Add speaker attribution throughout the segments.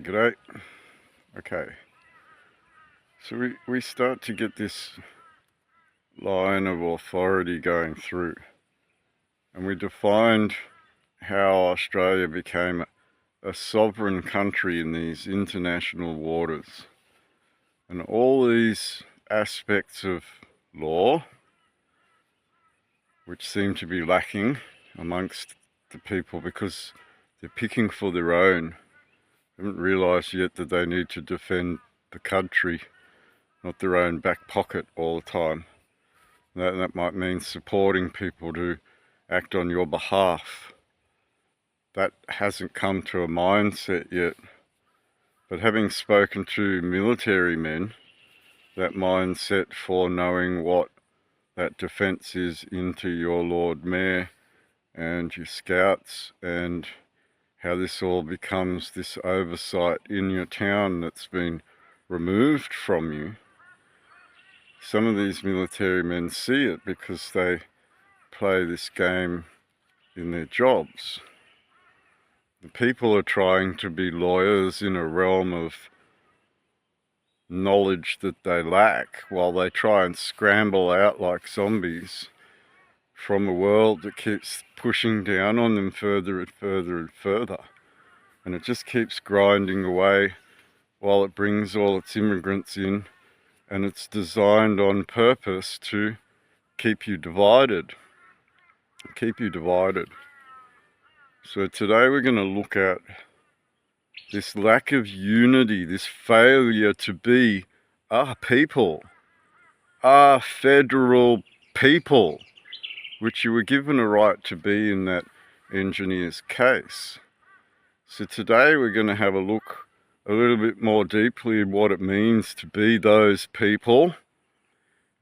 Speaker 1: G'day. Okay, so we start to get this line of authority going through, and we defined how Australia became a sovereign country in these international waters, and all these aspects of law which seem to be lacking amongst the people because they're picking for their own. Haven't realised yet that they need to defend the country, not their own back pocket all the time. That might mean supporting people to act on your behalf. That hasn't come to a mindset yet. But having spoken to military men, that mindset for knowing what that defence is into your Lord Mayor and your scouts, and how this all becomes this oversight in your town that's been removed from you. Some of these military men see it because they play this game in their jobs. The people are trying to be lawyers in a realm of knowledge that they lack, while they try and scramble out like zombies from a world that keeps pushing down on them further and further and further. And it just keeps grinding away while it brings all its immigrants in, and it's designed on purpose to keep you divided. So today we're going to look at this lack of unity, this failure to be a people, a federal people, which you were given a right to be in that engineer's case. So today we're going to have a look a little bit more deeply at what it means to be those people,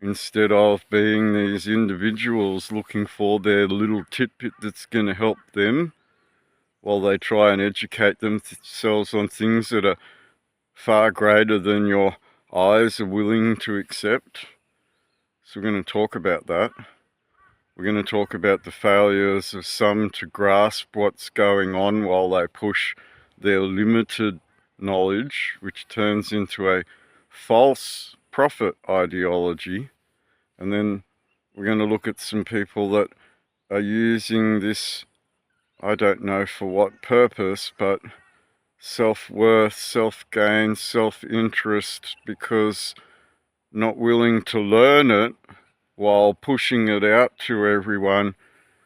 Speaker 1: instead of being these individuals looking for their little tidbit that's going to help them, while they try and educate themselves on things that are far greater than your eyes are willing to accept. So we're going to talk about that. We're going to talk about the failures of some to grasp what's going on while they push their limited knowledge, which turns into a false prophet ideology. And then we're going to look at some people that are using this, I don't know for what purpose, but self-worth, self-gain, self-interest, because not willing to learn it while pushing it out to everyone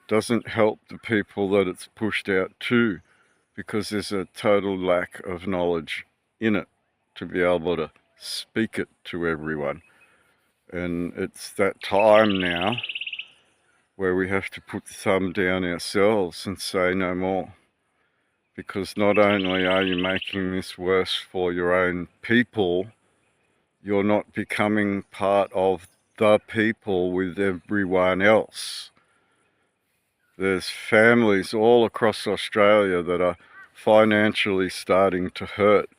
Speaker 1: doesn't help the people that it's pushed out to, because there's a total lack of knowledge in it to be able to speak it to everyone. And it's that time now where we have to put the thumb down ourselves and say no more. Because not only are you making this worse for your own people, you're not becoming part of the people with everyone else. There's families all across Australia that are financially starting to hurt,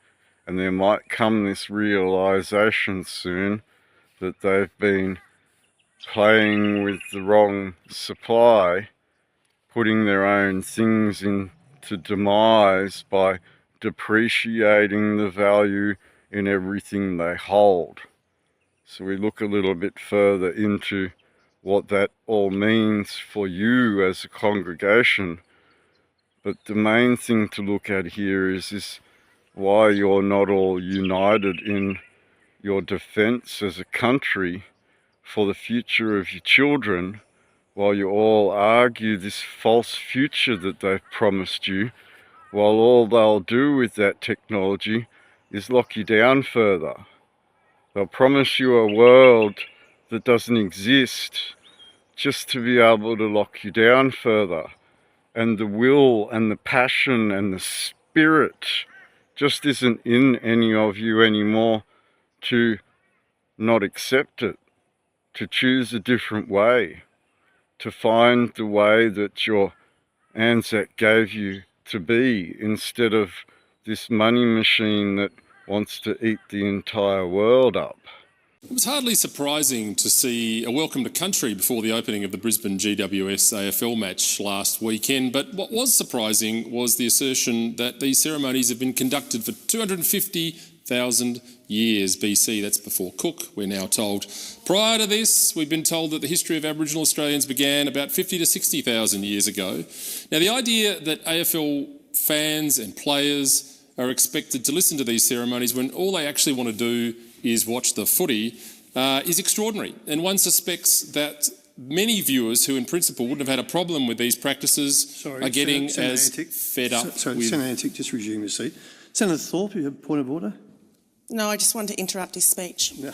Speaker 1: and there might come this realization soon that they've been playing with the wrong supply, putting their own things into demise by depreciating the value in everything they hold. So we look a little bit further into what that all means for you as a congregation. But the main thing to look at here is why you're not all united in your defense as a country for the future of your children, while you all argue this false future that they've promised you, while all they'll do with that technology is lock you down further. They'll promise you a world that doesn't exist just to be able to lock you down further. And the will and the passion and the spirit just isn't in any of you anymore to not accept it, to choose a different way, to find the way that your Anzac gave you to be, instead of this money machine that wants to eat the entire world up.
Speaker 2: It was hardly surprising to see a welcome to country before the opening of the Brisbane GWS AFL match last weekend, but what was surprising was the assertion that these ceremonies have been conducted for 250,000 years BC. That's before Cook, we're now told. Prior to this, we've been told that the history of Aboriginal Australians began about 50 to 60,000 years ago. Now, the idea that AFL fans and players are expected to listen to these ceremonies when all they actually want to do is watch the footy is extraordinary. And one suspects that many viewers who in principle wouldn't have had a problem with these practices are getting as fed up with...
Speaker 3: Senator Antic, just resume your seat. Senator Thorpe, you have a point of order?
Speaker 4: No, I just want to interrupt his speech.
Speaker 3: Yeah.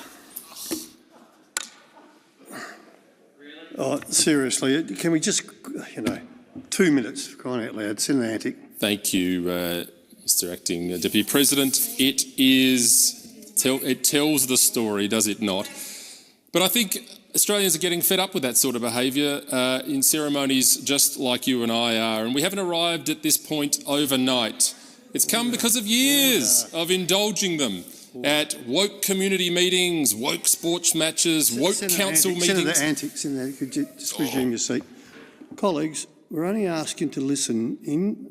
Speaker 3: Oh, seriously, can we just, 2 minutes, for crying out loud. Senator Antic.
Speaker 2: Thank you, Mr Acting Deputy President. It tells the story, does it not? But I think Australians are getting fed up with that sort of behaviour in ceremonies just like you and I are, and we haven't arrived at this point overnight. It's come because of years of indulging them at woke community meetings, woke sports matches, woke council meetings.
Speaker 3: Senator Antic, could you just resume your seat? Colleagues, we're only asking to listen in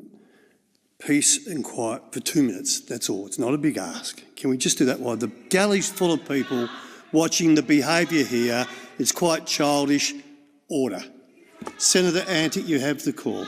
Speaker 3: peace and quiet for 2 minutes, that's all. It's not a big ask. Can we just do that while the gallery's full of people watching the behaviour here? It's quite childish. Order. Senator Antic, you have the call.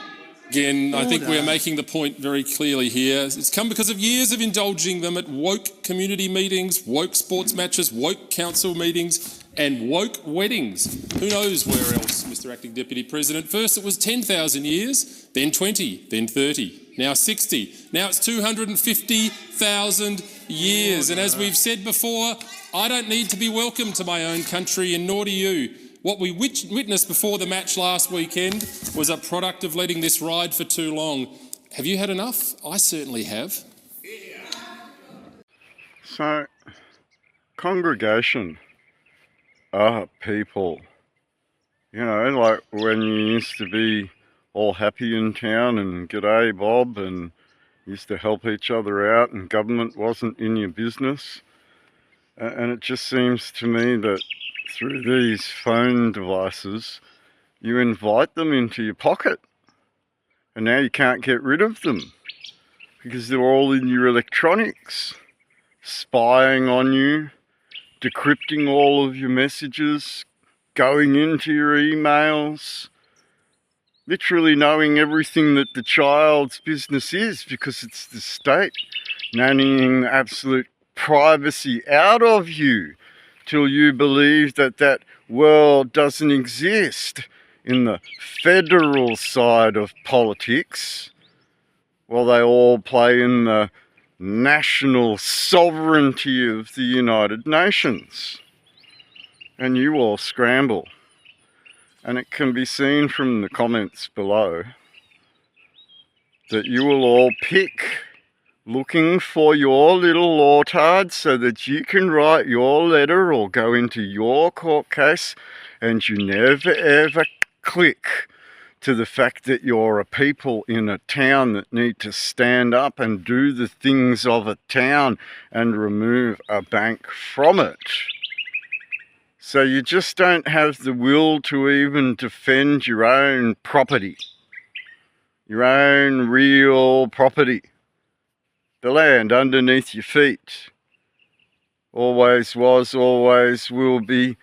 Speaker 2: Again, I think we're making the point very clearly here. It's come because of years of indulging them at woke community meetings, woke sports matches, woke council meetings and woke weddings. Who knows where else, Mr Acting Deputy President. First it was 10,000 years, then 20, then 30, now 60. Now it's 250,000 years. And as we've said before, I don't need to be welcome to my own country, and nor do you. What we witnessed before the match last weekend was a product of letting this ride for too long. Have you had enough? I certainly have.
Speaker 1: So, congregation are people. Like when you used to be all happy in town and g'day Bob and used to help each other out and government wasn't in your business. And it just seems to me that through these phone devices, you invite them into your pocket. And now you can't get rid of them because they're all in your electronics, spying on you, decrypting all of your messages, going into your emails, literally knowing everything that the child's business is because it's the state nannying absolute privacy out of you till you believe that that world doesn't exist. In the federal side of politics, while they all play in the national sovereignty of the United Nations. And you all scramble. And it can be seen from the comments below that you will all pick looking for your little lautard so that you can write your letter or go into your court case, and you never ever click to the fact that you're a people in a town that need to stand up and do the things of a town and remove a bank from it. So you just don't have the will to even defend your own property, your own real property, the land underneath your feet. Always was, always will be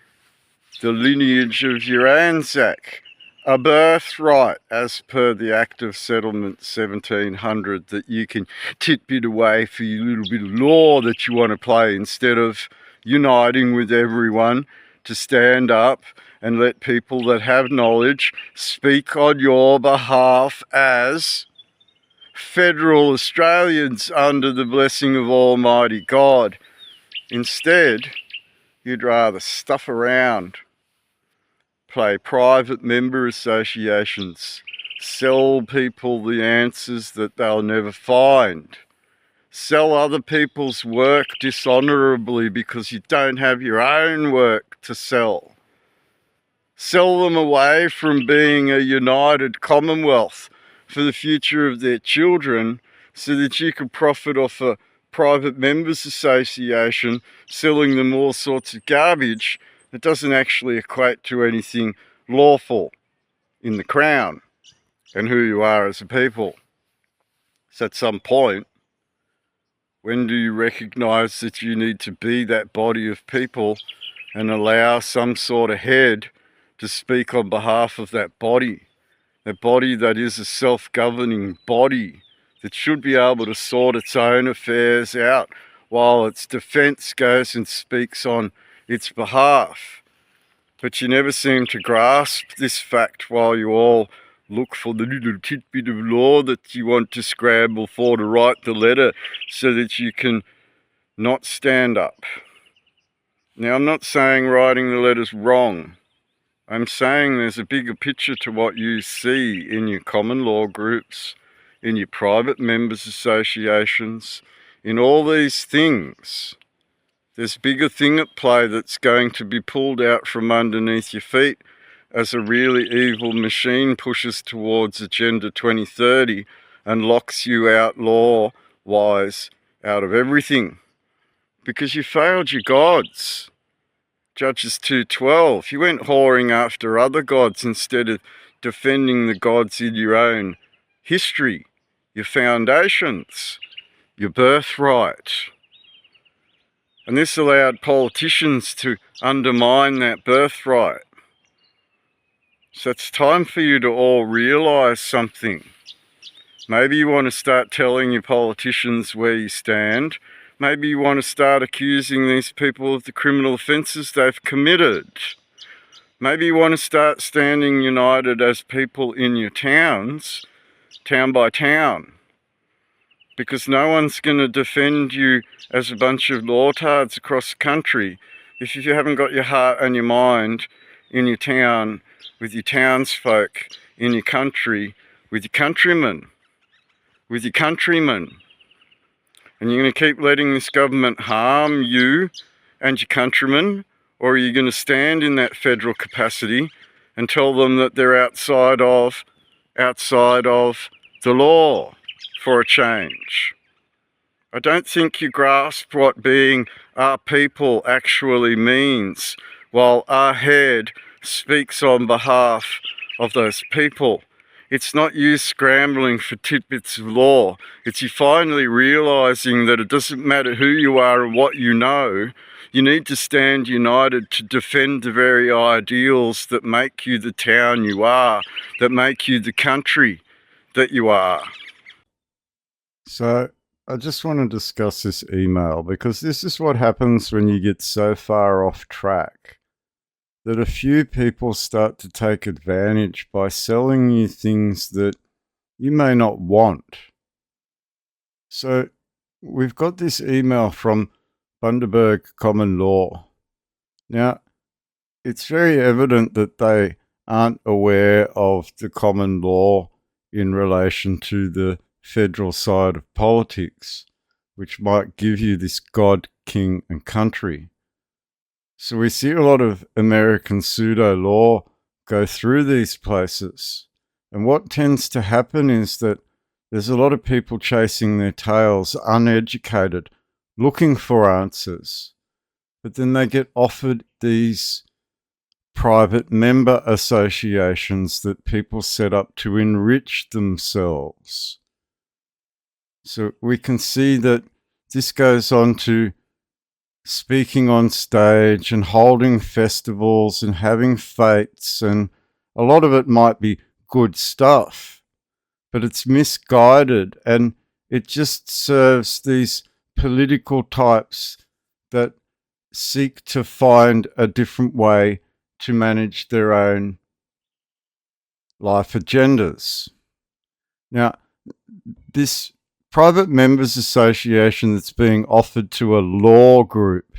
Speaker 1: the lineage of your Anzac. A birthright as per the Act of Settlement 1700 that you can titbit away for your little bit of law that you want to play instead of uniting with everyone to stand up and let people that have knowledge speak on your behalf as federal Australians under the blessing of Almighty God. Instead, you'd rather stuff around, play private member associations, sell people the answers that they'll never find, sell other people's work dishonourably because you don't have your own work to sell. Sell them away from being a united commonwealth for the future of their children so that you can profit off a private members association selling them all sorts of garbage that doesn't actually equate to anything lawful in the Crown and who you are as a people. So at some point, when do you recognise that you need to be that body of people and allow some sort of head to speak on behalf of that body that is a self-governing body that should be able to sort its own affairs out while its defence goes and speaks on its behalf? But you never seem to grasp this fact while you all look for the little tidbit of law that you want to scramble for to write the letter so that you can not stand up. Now, I'm not saying writing the letter's wrong. I'm saying there's a bigger picture to what you see in your common law groups, in your private members associations, in all these things. There's a bigger thing at play that's going to be pulled out from underneath your feet as a really evil machine pushes towards Agenda 2030 and locks you out law-wise out of everything. Because you failed your gods. Judges 2:12, you went whoring after other gods instead of defending the gods in your own history, your foundations, your birthright. And this allowed politicians to undermine that birthright. So it's time for you to all realise something. Maybe you want to start telling your politicians where you stand. Maybe you want to start accusing these people of the criminal offences they've committed. Maybe you want to start standing united as people in your towns, town by town, because no one's going to defend you as a bunch of lawtards across the country if you haven't got your heart and your mind in your town, with your townsfolk, in your country, with your countrymen. And you're going to keep letting this government harm you and your countrymen, or are you going to stand in that federal capacity and tell them that they're outside of the law for a change? I don't think you grasp what being our people actually means while our head speaks on behalf of those people. It's not you scrambling for tidbits of law. It's you finally realising that it doesn't matter who you are and what you know. You need to stand united to defend the very ideals that make you the town you are, that make you the country that you are. So I just want to discuss this email because this is what happens when you get so far off track that a few people start to take advantage by selling you things that you may not want. So we've got this email from Bundaberg Common Law. Now, it's very evident that they aren't aware of the common law in relation to the federal side of politics, which might give you this God, king, and country. So we see a lot of American pseudo-law go through these places. And what tends to happen is that there's a lot of people chasing their tails, uneducated, looking for answers. But then they get offered these private member associations that people set up to enrich themselves. So we can see that this goes on to speaking on stage and holding festivals and having fetes, and a lot of it might be good stuff, but it's misguided and it just serves these political types that seek to find a different way to manage their own life agendas. Now, this private members association that's being offered to a law group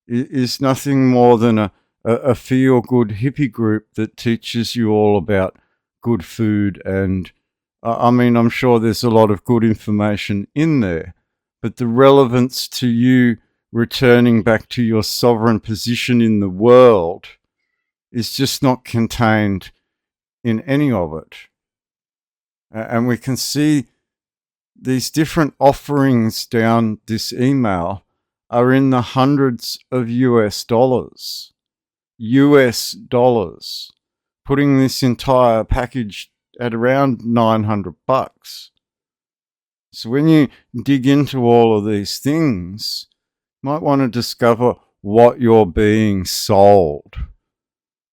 Speaker 1: is nothing more than a feel-good hippie group that teaches you all about good food. And I mean, I'm sure there's a lot of good information in there, but the relevance to you returning back to your sovereign position in the world is just not contained in any of it. And we can see these different offerings down this email are in the hundreds of US dollars. US dollars. Putting this entire package at around $900. So when you dig into all of these things, you might want to discover what you're being sold.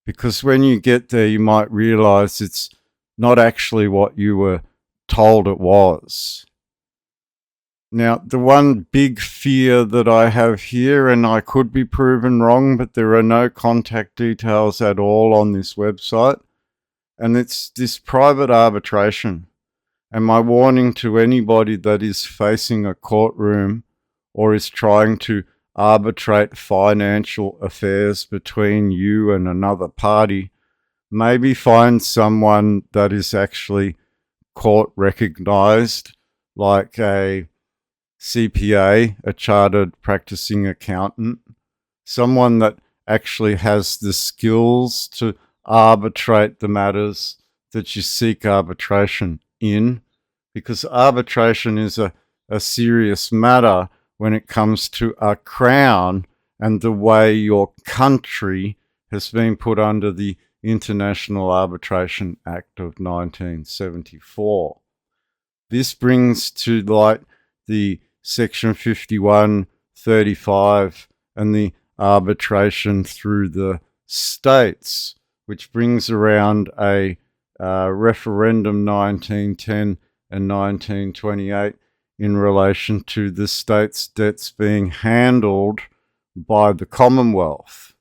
Speaker 1: Because when you get there, you might realize it's not actually what you were told it was. Now, the one big fear that I have here, and I could be proven wrong, but there are no contact details at all on this website, and it's this private arbitration. And my warning to anybody that is facing a courtroom or is trying to arbitrate financial affairs between you and another party, maybe find someone that is actually court recognized, like a CPA, a chartered practicing accountant, someone that actually has the skills to arbitrate the matters that you seek arbitration in, because arbitration is a serious matter when it comes to a crown and the way your country has been put under the International Arbitration Act of 1974. This brings to light the Section 51, 35, and the arbitration through the states, which brings around a referendum 1910 and 1928 in relation to the states' debts being handled by the Commonwealth.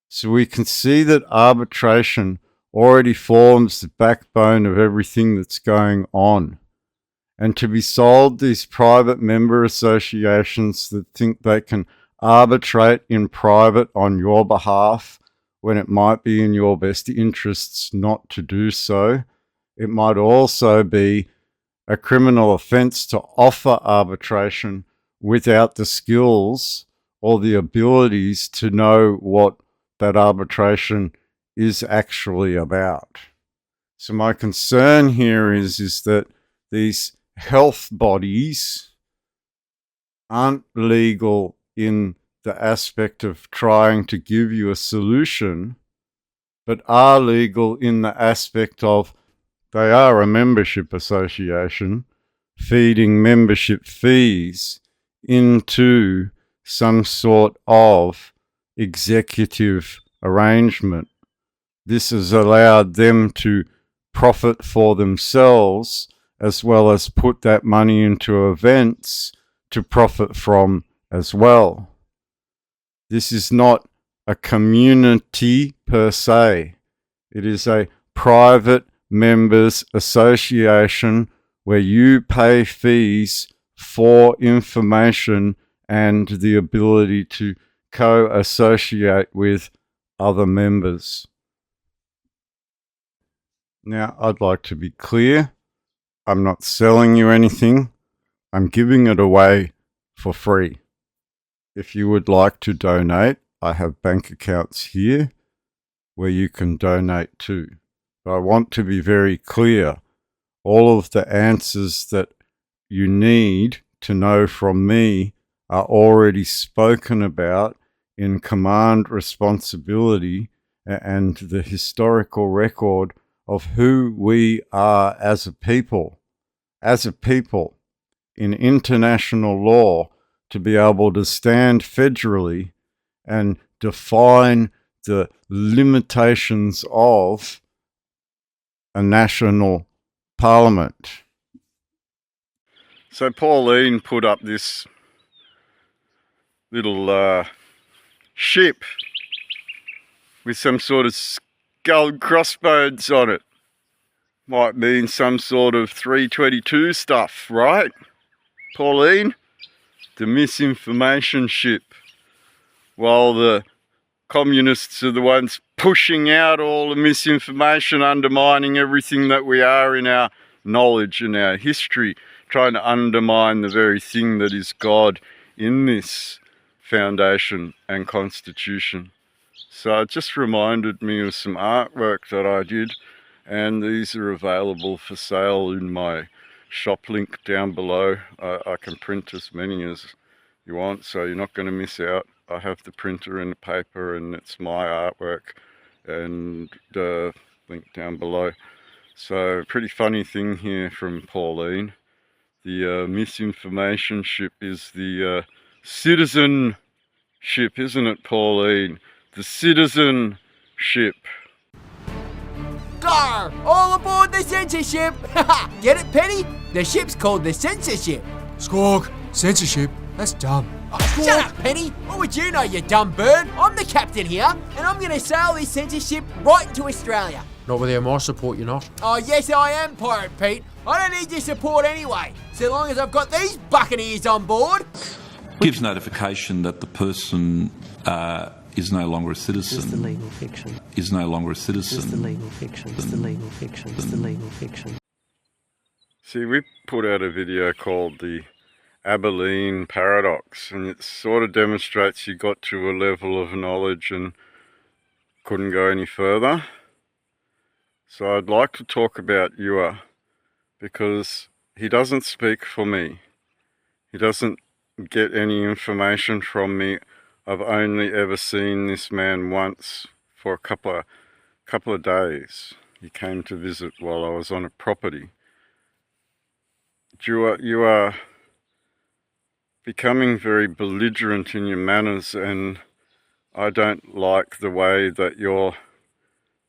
Speaker 1: So we can see that arbitration already forms the backbone of everything that's going on. And to be sold these private member associations that think they can arbitrate in private on your behalf when it might be in your best interests not to do so. It might also be a criminal offence to offer arbitration without the skills or the abilities to know what that arbitration is actually about. So my concern here is that these health bodies aren't legal in the aspect of trying to give you a solution, but are legal in the aspect of they are a membership association feeding membership fees into some sort of executive arrangement. This has allowed them to profit for themselves as well as put that money into events to profit from as well. This is not a community per se. It is a private members association where you pay fees for information and the ability to co-associate with other members. Now, I'd like to be clear. I'm not selling you anything. I'm giving it away for free. If you would like to donate, I have bank accounts here where you can donate to. But I want to be very clear. All of the answers that you need to know from me are already spoken about in command responsibility and the historical record of who we are as a people in international law, to be able to stand federally and define the limitations of a national parliament. So Pauline put up this little ship with some sort of skull crossbones on it. Might mean some sort of 322 stuff, right, Pauline? The misinformation ship. While the communists are the ones pushing out all the misinformation, undermining everything that we are in our knowledge and our history, trying to undermine the very thing that is God in this foundation and constitution. So it just reminded me of some artwork that I did, and these are available for sale in my shop link down below. I can print as many as you want, so you're not going to miss out. I have the printer and the paper, and it's my artwork, and the link down below. So pretty funny thing here from Pauline. The misinformation ship is the citizen ship, isn't it, Pauline? The citizen ship.
Speaker 5: Gar! All aboard the censorship! Get it, Penny? The ship's called the censorship.
Speaker 6: Squawk! Censorship? That's dumb.
Speaker 5: Shut up, Penny! What would you know, you dumb bird? I'm the captain here, and I'm gonna sail this censorship right into Australia.
Speaker 6: Not without my support, you're not.
Speaker 5: Oh, yes, I am, Pirate Pete. I don't need your support anyway, so long as I've got these buccaneers on board.
Speaker 7: Gives notification that the person is no longer a citizen.
Speaker 8: It's the legal fiction.
Speaker 7: Is no longer a citizen.
Speaker 8: It's the legal fiction. It's the legal fiction. It's the legal fiction.
Speaker 1: See, we put out a video called the Abilene Paradox, and it sort of demonstrates you got to a level of knowledge and couldn't go any further. So I'd like to talk about Ewa, because he doesn't speak for me. He doesn't get any information from me. I've only ever seen this man once for a couple of days. He came to visit while I was on a property. You are becoming very belligerent in your manners, and I don't like the way that you're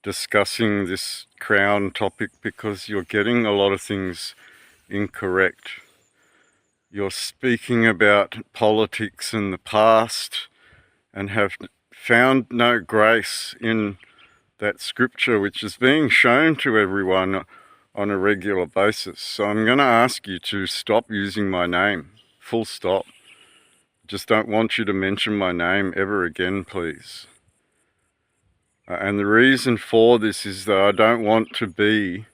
Speaker 1: discussing this Crown topic, because you're getting a lot of things incorrect. You're speaking about politics in the past and have found no grace in that scripture which is being shown to everyone on a regular basis. So I'm going to ask you to stop using my name, full stop. Just don't want you to mention my name ever again, please. And the reason for this is that I don't want to be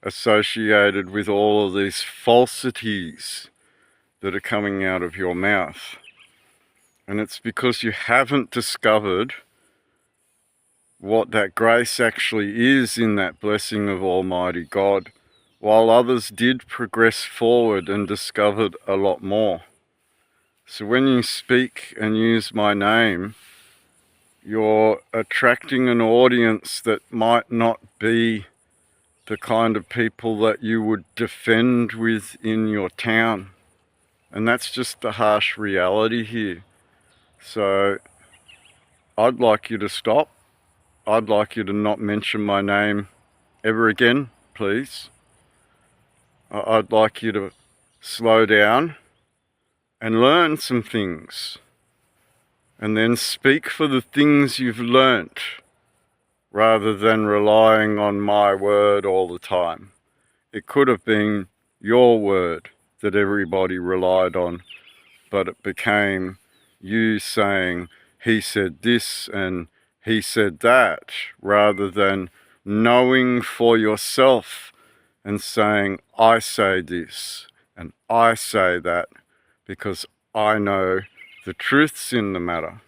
Speaker 1: associated with all of these falsities that are coming out of your mouth. And it's because you haven't discovered what that grace actually is in that blessing of Almighty God, while others did progress forward and discovered a lot more. So when you speak and use my name, you're attracting an audience that might not be the kind of people that you would defend with in your town. And that's just the harsh reality here. So I'd like you to stop. I'd like you to not mention my name ever again, please. I'd like you to slow down and learn some things, and then speak for the things you've learnt, rather than relying on my word all the time. It could have been your word that everybody relied on, but it became you saying, he said this and he said that, rather than knowing for yourself and saying, I say this and I say that because I know the truths in the matter.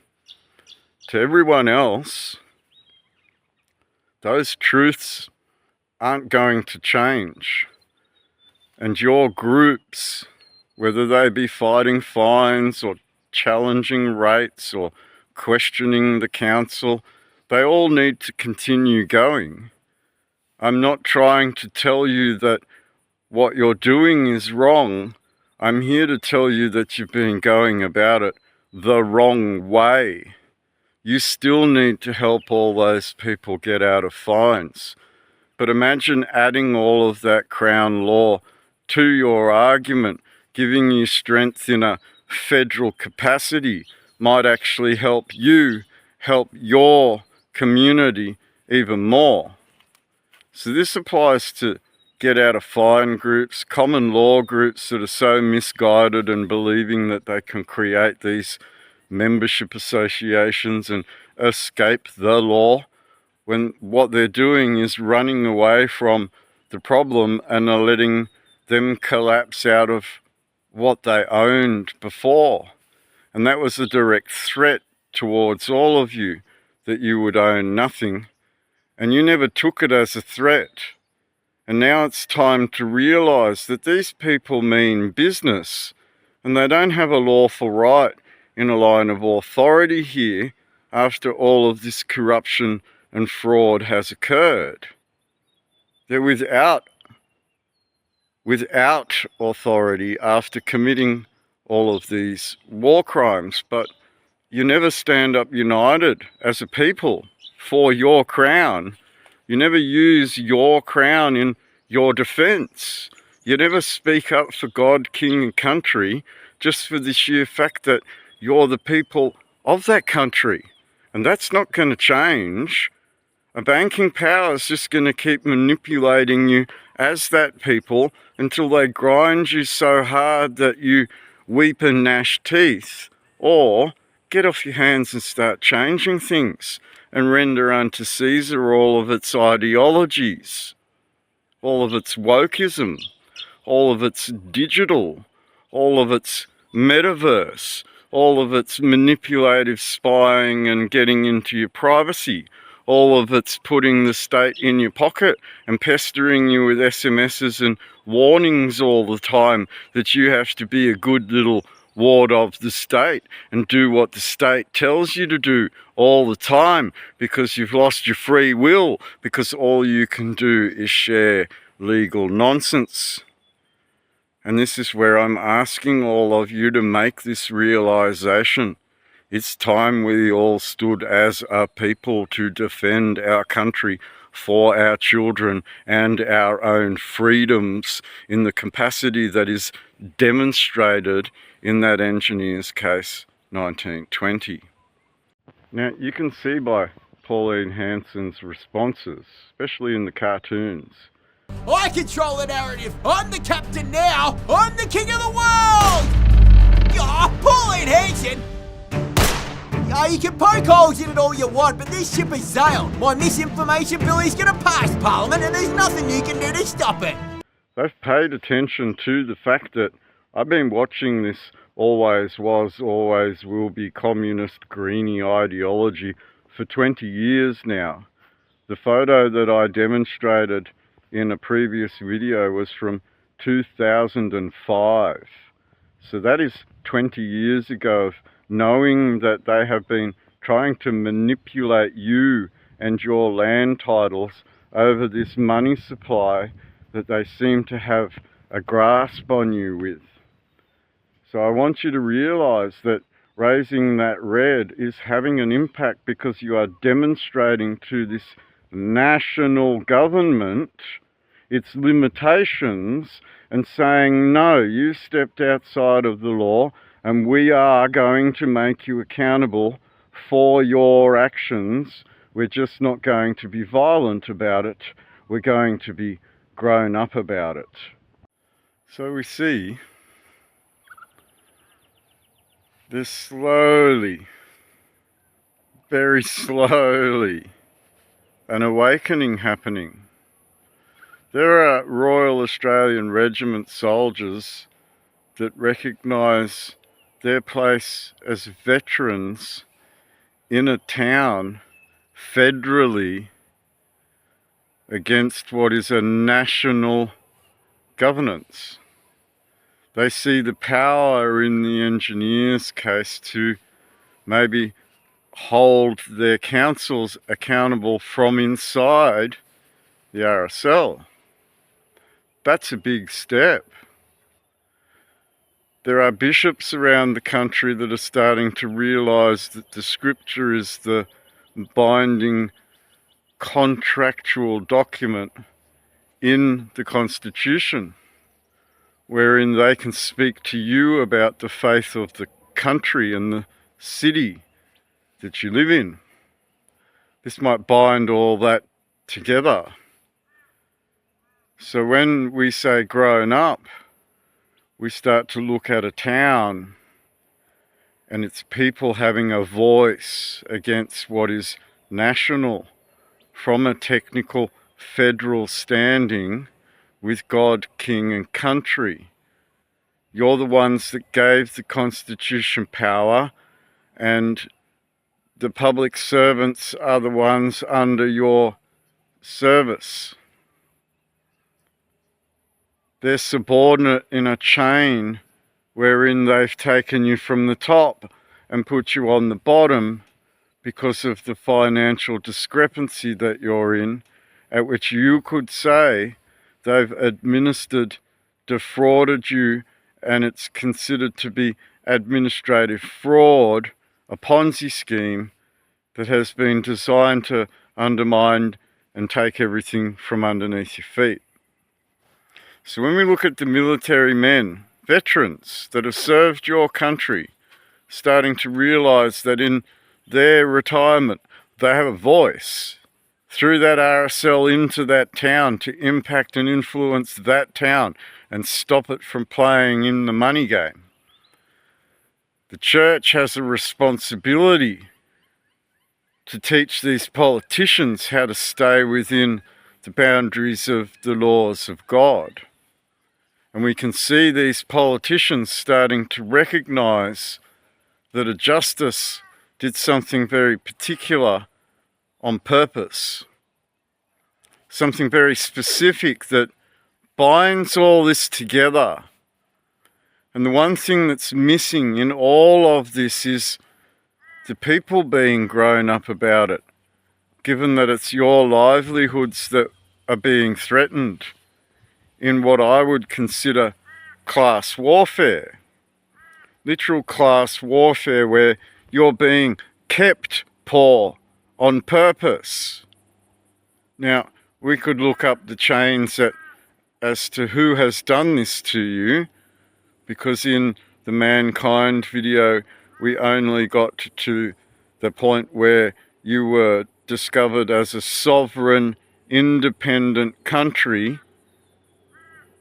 Speaker 1: To everyone else, those truths aren't going to change. And your groups, whether they be fighting fines or challenging rates or questioning the council, they all need to continue going. I'm not trying to tell you that what you're doing is wrong. I'm here to tell you that you've been going about it the wrong way. You still need to help all those people get out of fines. But imagine adding all of that Crown law to your argument, giving you strength in a federal capacity, might actually help you help your community even more. So this applies to get out of fine groups, common law groups that are so misguided and believing that they can create these membership associations and escape the law, when what they're doing is running away from the problem and are letting them collapse out of what they owned before. And that was a direct threat towards all of you, that you would own nothing. And you never took it as a threat. And now it's time to realise that these people mean business, and they don't have a lawful right in a line of authority here after all of this corruption and fraud has occurred. They're without authority after committing all of these war crimes, but you never stand up united as a people for your crown. You never use your crown in your defence. You never speak up for God, King and country just for the sheer fact that you're the people of that country. And that's not going to change. A banking power is just going to keep manipulating you as that people until they grind you so hard that you weep and gnash teeth, or get off your hands and start changing things and render unto Caesar all of its ideologies, all of its wokeism, all of its digital, all of its metaverse, all of its manipulative spying and getting into your privacy, all of it's putting the state in your pocket and pestering you with SMSs and warnings all the time that you have to be a good little ward of the state and do what the state tells you to do all the time because you've lost your free will, because all you can do is share legal nonsense. And this is where I'm asking all of you to make this realization. It's time we all stood as a people to defend our country for our children and our own freedoms in the capacity that is demonstrated in that engineer's case 1920. Now you can see by Pauline Hanson's responses, especially in the cartoons,
Speaker 5: I control the narrative. I'm the captain now. I'm the king of the world. Pauline Hanson. You can poke holes in it all you want, but this ship has sailed. My misinformation bill is going to pass Parliament, and there's nothing you can do to stop it.
Speaker 1: They've paid attention to the fact that I've been watching this always was, always will be communist greenie ideology for 20 years now. The photo that I demonstrated in a previous video was from 2005. So that is 20 years ago of knowing that they have been trying to manipulate you and your land titles over this money supply that they seem to have a grasp on you with. So I want you to realise that raising that red is having an impact because you are demonstrating to this national government its limitations and saying, no, you stepped outside of the law and we are going to make you accountable for your actions. We're just not going to be violent about it. We're going to be grown up about it. So we see there's slowly, very slowly, an awakening happening. There are Royal Australian Regiment soldiers that recognise their place as veterans in a town federally against what is a national governance. They see the power in the engineers' case to maybe hold their councils accountable from inside the RSL. That's a big step. There are bishops around the country that are starting to realise that the scripture is the binding contractual document in the Constitution, wherein they can speak to you about the faith of the country and the city that you live in. This might bind all that together. So when we say grown up, we start to look at a town and its people having a voice against what is national from a technical federal standing with God, King and country. You're the ones that gave the Constitution power, and the public servants are the ones under your service. they're subordinate in a chain wherein they've taken you from the top and put you on the bottom because of the financial discrepancy that you're in, at which you could say they've defrauded you, and it's considered to be administrative fraud, a Ponzi scheme that has been designed to undermine and take everything from underneath your feet. So when we look at the military men, veterans that have served your country, starting to realise that in their retirement they have a voice through that RSL into that town to impact and influence that town and stop it from playing in the money game. The church has a responsibility to teach these politicians how to stay within the boundaries of the laws of God. And we can see these politicians starting to recognise that a justice did something very particular on purpose, something very specific that binds all this together. And the one thing that's missing in all of this is the people being grown up about it, given that it's your livelihoods that are being threatened in what I would consider class warfare. Literal class warfare where you're being kept poor on purpose. Now, we could look up the chains as to who has done this to you, because in the Mankind video, we only got to the point where you were discovered as a sovereign, independent country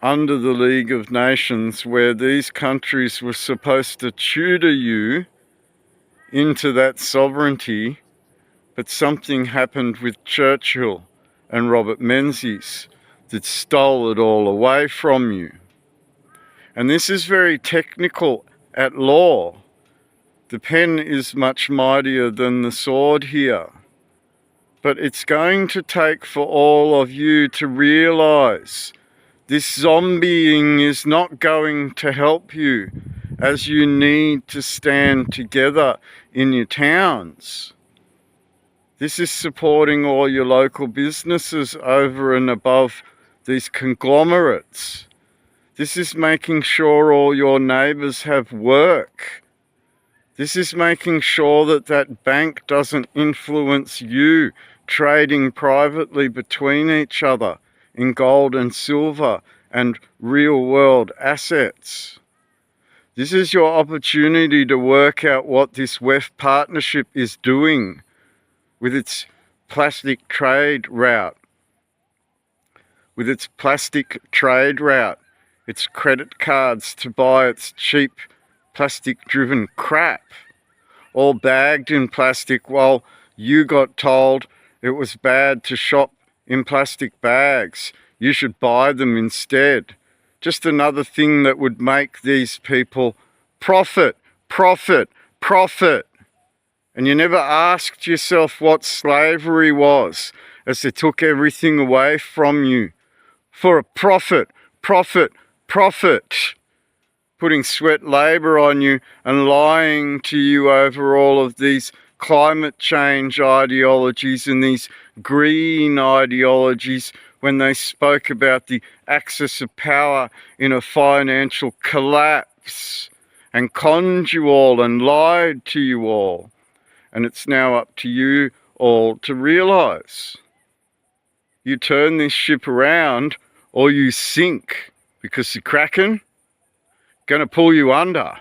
Speaker 1: under the League of Nations, where these countries were supposed to tutor you into that sovereignty, but something happened with Churchill and Robert Menzies that stole it all away from you. And this is very technical at law. The pen is much mightier than the sword here. But it's going to take for all of you to realise this zombieing is not going to help you, as you need to stand together in your towns. This is supporting all your local businesses over and above these conglomerates. This is making sure all your neighbours have work. This is making sure that that bank doesn't influence you trading privately between each other in gold and silver and real-world assets. This is your opportunity to work out what this WEF partnership is doing with its plastic trade route. Its credit cards to buy its cheap plastic-driven crap, all bagged in plastic, while you got told it was bad to shop in plastic bags. You should buy them instead. Just another thing that would make these people profit. And you never asked yourself what slavery was, as they took everything away from you for a profit. Putting sweat labour on you and lying to you over all of these climate change ideologies and these green ideologies when they spoke about the axis of power in a financial collapse, and conned you all and lied to you all. And it's now up to you all to realise. You turn this ship around or you sink, because the Kraken going to pull you under.